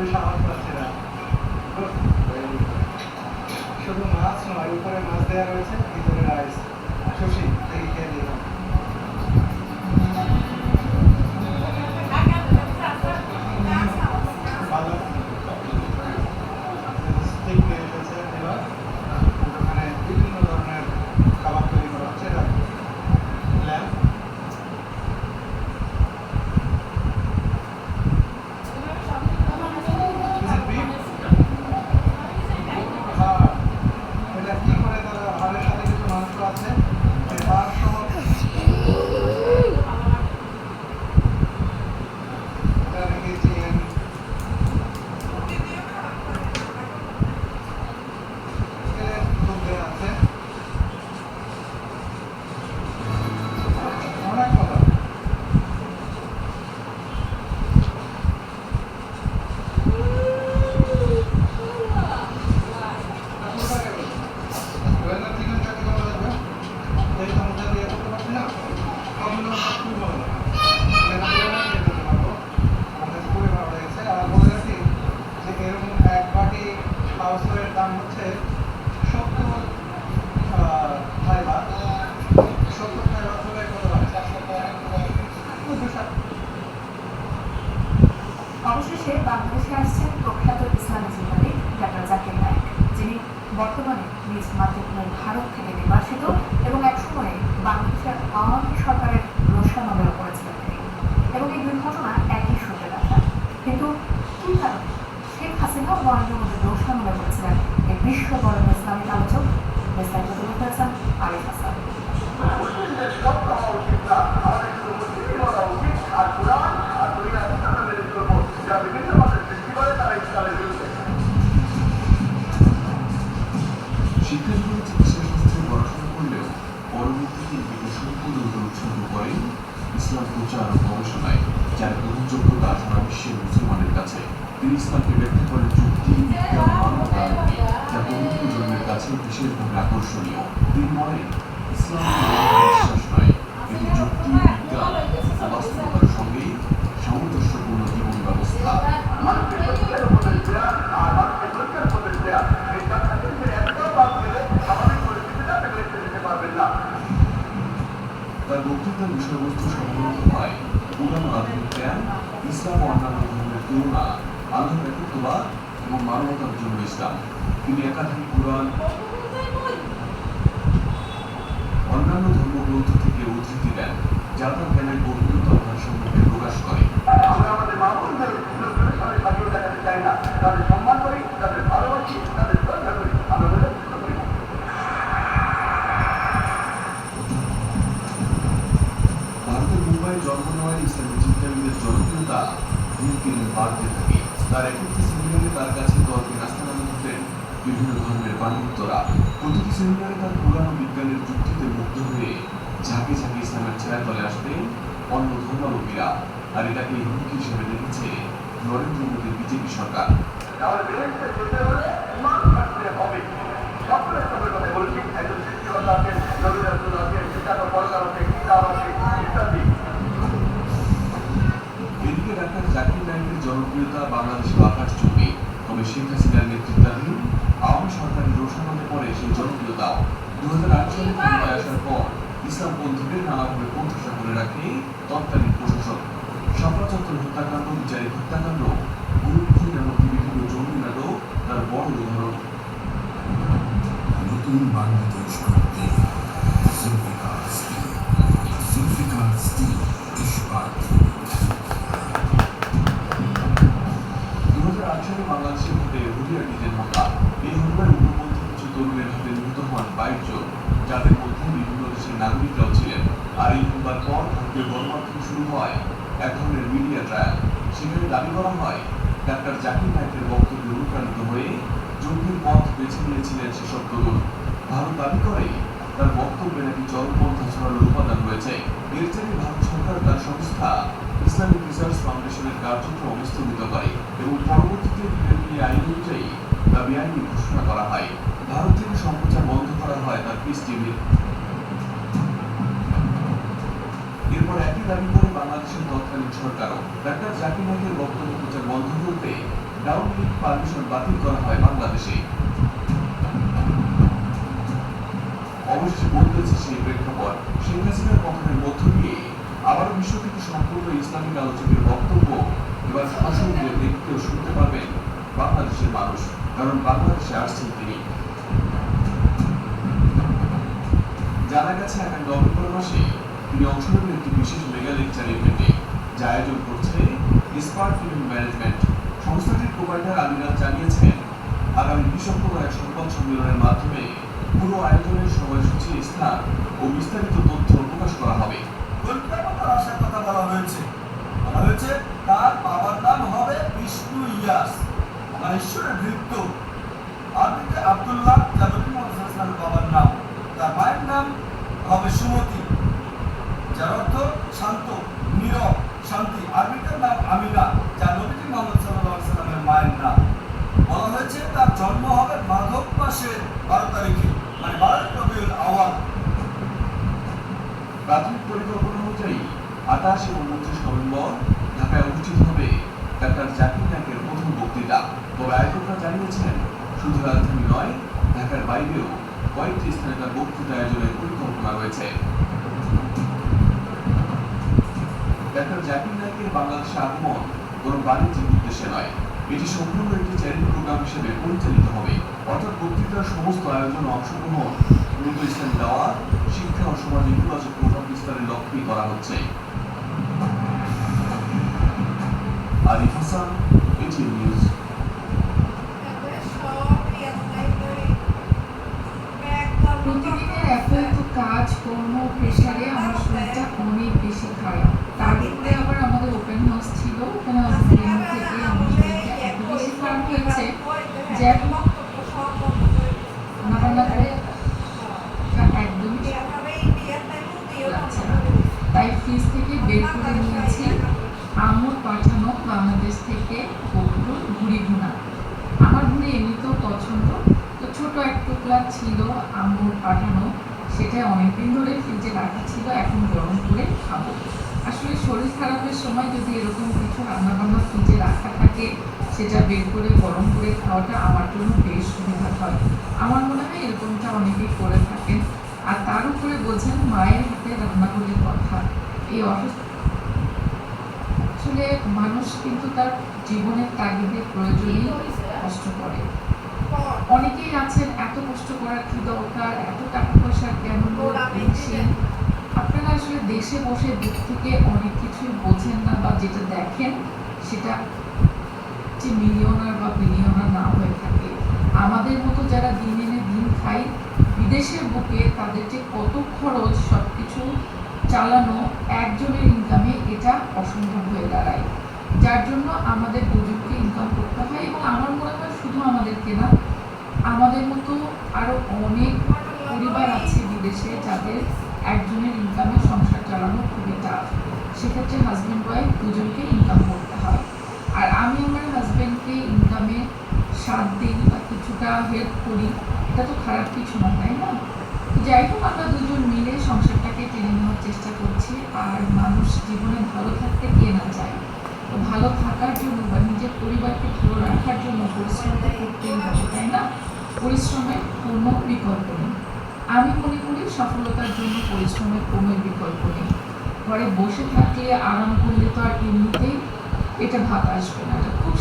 সবই সাহস পাচ্ছে না। শুধু মাছ নয়, উপরে মাছ দেওয়া রয়েছে, ভিতরে রাইস। শশী দেখি খেয়ে দিলাম। ভালো স্টিক নিয়ে এসেছে এবার। ওখানে বিভিন্ন ধরনের খাবার তৈরি করা হচ্ছে। এটা ল্যাম্প, এটা কি করে তারা হাড়ের সাথে কিছু মাংস আছে, এই হাড় সহ এটা নাকি চিকেন। দুধ দেওয়া আছে, অনেক কথা। দাম হচ্ছে 70 থাইবাত। 70 থাইবাত হলে কত হয়? অবশেষে বাংলাদেশে আসছেন প্রখ্যাত ইসলামী চিন্তাবিদ ডক্টর জাকির নায়েক, যিনি বর্তমানে নিজ মাতৃভূমি ভারত থেকে নির্বাসিত এবং একসময়ে বাংলাদেশের আওয়ামী সরকারের রোষা মামলা করেছিলেন তিনি। এবং এই দুই ঘটনা একই সূত্রে দেখা। কিন্তু কি কারণে শেখ হাসিনা ও নরেন্দ্র মোদী রোষা মামলা করেছিলেন এই বিশ্ব বরেণ্য ইসলামিক আলোচক বিস্তারিত তুলে ধরেছেন আরিফ হাসান। শিক্ষাজীবনে চিকিৎসা শাস্ত্রে পড়াশোনা করলেও পরবর্তীতে নিজেকে সম্পূর্ণরূপে উৎসর্গ করেন ইসলাম প্রচার ও গবেষণায়, যার গ্রহণযোগ্যতা সারা বিশ্বের মুসলমানের কাছে। তিনি ইসলামকে ব্যাখ্যা করেন যুক্তি, বিজ্ঞান, মানবতা আলোকে, যা পবিত্র জন্মের কাছে বিশেষভাবে আকর্ষণীয়। তিনি বলেন, ইসলাম বিশ্বাস নয়, এটি যুক্তি, বিজ্ঞান ও বাস্তবতার সঙ্গে সামঞ্জস্যপূর্ণ জীবন ব্যবস্থা। তার বক্তৃতার বিষয়বস্তু সাধারণত হয় পুরাণ আধুনিক জ্ঞান, ইসলাম ও অন্যান্য ধর্মের তুলনা, আল্লাহর একত্ববাদ এবং মানবতার জন্য ইসলাম। তিনি একাধিক পুরাণ, অন্যান্য ধর্মগ্রন্থ থেকে উদ্ধৃতি দেন, যা তার জ্ঞানের গভীরতা ও ভারসাম্যকে প্রকাশ করে। আমরা আমাদের মা বোনদের সাথে সাজিয়ে দেখাতে চাই না, তাদের সম্মান করি, তাদের ভালোবাসি, তাদের শ্রদ্ধা করি, আমরা করি। ভারতের মুম্বাইয়ে জন্ম নেওয়ার ইসলামী চিন্তাবিদের জনপ্রিয়তা দিন দিন বাড়তে থাকে। তার একটি সেমিনারে তার কাছে তর্কে নাস্তানাবুদ হতেন বিভিন্ন ধর্মের পাণ্ডিত্যরা। প্রতিটি সেমিনারে তার পুরাণ ও বিজ্ঞানের যুক্তিতে মুগ্ধ হয়ে ঝাঁকে ঝাঁকে ইসলামের ছায়া তলে আসতেন অন্য ধর্মাবলম্বীরা। আর এটাকে হুমকি হিসেবে দেখেছে নরেন্দ্র মোদীর বিজেপি সরকার। আমাদের বিদেশে যেতে হলে ইমান থাকতে হবে। সকলের সঙ্গে কথা বলছি, একজন সৃষ্টিকর্তা আছেন, নবী রাসূল আছেন, শিক্ষাগত পরকার আছে, কিতাব আছে, ইত্যাদি। এদিকে ডাক্তার জাকির নায়েকের জনপ্রিয়তা বাংলাদেশের আকাশচুম্বী। তবে শেখ হাসিনার নেতৃত্বাধীন আওয়ামী সরকারের রোষানলে পরে সেই জনপ্রিয়তাও। 2008 সালে ক্ষমতায় আসার পর ইসলামপন্থীদের নানাভাবে কোণঠাসা করে রাখে তৎকালীন প্রশাসন। শাপলা চত্বর হত্যাকাণ্ড, বিচারিক হত্যাকাণ্ড, গুরুত্বহীন এমনকি বিভিন্ন জঙ্গি নাটক তার বড় উদাহরণ। নতুন বাংলাদেশ গড়তে জুলফিকার স্টিল, জুলফিকার স্টিল ইস্পাত। 2008 সালে বাংলাদেশে ঘটে হুলিয়া ডিজেল হত্যা। এই হত্যায় উগ্রপন্থী কিছু তরুণের হাতে নিহত হন 22 জন, যাদের মধ্যে বিভিন্ন দেশের নাগরিকরাও ছিলেন। আর এই হত্যার পর ভারতীয় গণমাধ্যম শুরু হয় এক ধরনের মিডিয়া ট্রায়াল। সেখানে দাবি করা হয় ডাক্তার জাকির নায়েকের বক্তব্যে অনুপ্রাণিত হয়ে জঙ্গির পথ বেছে নিয়েছিলেন সেসব তরুণ। ভারত দাবি করে তার বক্তব্যে নাকি চরমপন্থা ছড়ানোর উপাদান রয়েছে। এর জেরে ভারত সরকার তার সংস্থা ইসলামিক রিসার্চ ফাউন্ডেশনের কার্যক্রম স্থগিত করে এবং পরবর্তীতে বিএনপি আইন অনুযায়ী তা বেআইনি ঘোষণা করা হয়। ভারত থেকে সম্প্রচার বন্ধ করা হয় তার পিস টিভির। এরপর একই দাবি করে বাংলাদেশের তৎকালীন সরকারও। ডাক্তার জাকির নায়েকের বক্তব্য প্রচার বন্ধ করতে ডাউনলিংক পারমিশন বাতিল করা হয় বাংলাদেশে। অবশেষে বদলেছে সেই প্রেক্ষাপট। শেখ হাসিনার পতনের মধ্য দিয়ে আবারও বিশ্ব থেকে সম্পূর্ণ ইসলামিক আলোচকের বক্তব্য এবার সরাসরি দেখতে ও শুনতে পারবেন বাংলাদেশের মানুষ, কারণ বাংলাদেশে আসছেন তিনি। জানা গেছে আগামী নভেম্বর মাসে তিনি অংশ নেবেন একটি বিশেষ মেগা লেকচার ইভেন্টে, যা আয়োজন করছে স্পার্ক ইভেন্ট ম্যানেজমেন্ট। সংস্থাটির প্রোভাইডার আমিরাত জানিয়েছেন, আগামী 20 অক্টোবর এক সংবাদ সম্মেলনের মাধ্যমে পুরো আয়োজনের সময়সূচি, স্থান ও বিস্তারিত তথ্য প্রকাশ করা হবে। আসার কথা বলা হয়েছে তার বাবার নাম হবে বিষ্ণু ইয়াস, মানে ঈশ্বরের ভৃত্য। আরবিতে আব্দুল্লাহ, যা নবী মুহাম্মদ সাল্লাল্লাহু আলাইহি ওয়াসাল্লামের বাবার নাম। তার মায়ের নাম হবে সুমতি, যার অর্থ শান্ত, নীরব, শান্তি। আরবিটার নাম আমিনা, যা নবী মুহাম্মদ সাল্লাল্লাহু আলাইহি ওয়াসাল্লামের মায়ের নাম। বলা হয়েছে তার জন্ম হবে মাঘ মাসের 12 তারিখে, মানে 12 রবিউল আউয়াল। প্রাথমিক পরিকল্পনা অনুযায়ী 28 এবং 29 নভেম্বর ঢাকায় অনুষ্ঠিত হবে ডাক্তার জাকির নায়েকের প্রথম বক্তৃতা। তবে আয়োজকরা জানিয়েছেন, শুধু রাজধানী নয়, ঢাকার বাইরেও কয়েকটি স্থানে তার বক্তৃতা আয়োজনের পরিকল্পনা রয়েছে। ডাক্তার জাকির নায়েকের বাংলাদেশে আগমন কোনো বাণিজ্যিক উদ্দেশ্যে নয়, এটি সম্পূর্ণ একটি চ্যারিটি প্রোগ্রাম হিসেবে পরিচালিত হবে। অর্থাৎ বক্তৃতার সমস্ত আয়োজন, অংশগ্রহণ, দ্রুত ইসলাম দেওয়া, শিক্ষা ও সমাজে ইতিবাচক প্রভাব বিস্তারের লক্ষ্যেই করা হচ্ছে। Arif Hasan, ATN news. প্রতিদিনের এত কাজ, কর্ম, প্রেশারে আমার শরীরটা অনেক বেশি খারাপ। তার উপরে আবার আমাদের ওপেন হাউস ছিল। ওপেন হাউস থেকে আমার শরীরটা এত বেশি খারাপ হয়েছে যে রান্না করে একদমই লাগছে না। তাই ফ্রিজ থেকে বের করে নিয়েছি আম্মুর পাঠানো বাংলাদেশ থেকে বকুল ঘুড়ি ভুনা। আমার ঘুড়ি এমনিতেও পছন্দ, তো ছোট এক টুকরা ছিল আম্মুর পাঠানো, সেটা অনেকদিন ধরে ফ্রিজে রাখা ছিল, এখন গরম করে খাবো। আসলে শরীর খারাপের সময় যদি এরকম কিছু রান্নাবান্না ফ্রিজে রাখা থাকে, সেটা বের করে গরম করে খাওয়াটা আমার জন্য বেশ সুবিধা হয়। আমার মনে হয় এরকমটা অনেকেই করে থাকেন। আর তার উপরে বোঝেন মায়ের হাতে রান্নাগুলির কথা। এই অসুস্থ আসলে মানুষ কিন্তু তার জীবনের তাগিদের প্রয়োজনেই কষ্ট করে। অনেকেই আছেন এত কষ্ট করার কি দরকার, এত টাকা পয়সা কেন বেশি। আপনারা আসলে দেশে বসে দিক থেকে অনেক কিছুই বোঝেন না, বা যেটা দেখেন সেটা যে মিলিয়নার বা বিলিয়নার না হয়ে থাকে। আমাদের মতো যারা দিন এনে দিন খাই, বিদেশের বুকে তাদের যে কত খরচ সবকিছু চালানো একজনের ইনকামে, এটা অসম্ভব হয়ে দাঁড়ায়। যার জন্য আমাদের দুজনকে ইনকাম করতে হয়। এবং আমার মনে হয় শুধু আমাদেরকে না, আমাদের মতো আরো অনেক পরিবার আছে বিদেশে যাদের একজনের ইনকামে সংসার চালানো খুবই টাফ। সেক্ষেত্রে হাজব্যান্ড ওয়াইফ দুজনকে ইনকাম করতে হয়। আর আমি আমার হাজব্যান্ডকে ইনকামে সাথ দিই বা কিছুটা হেল্প করি, এটা তো খারাপ কিছু না, তাই না? যাই হোক, আমরা দুজন মিলে সংসারটাকে টেনে নেওয়ার চেষ্টা করছি। আর মানুষ জীবনে ভালো থাকতে কে না চায়, তো ভালো থাকার জন্য বা নিজের পরিবারকে ভালো রাখার জন্য পরিশ্রম তো করতেই হবে, তাই না? পরিশ্রমের কোনো বিকল্প নেই। আমি মনে করি সফলতার জন্য পরিশ্রমের কোনো বিকল্প নেই। ঘরে বসে থাকলে, আরাম করলে তো আর এমনিতেই এটা ভাত আসবে না, এটা খুব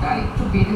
আর একটু বেড়ে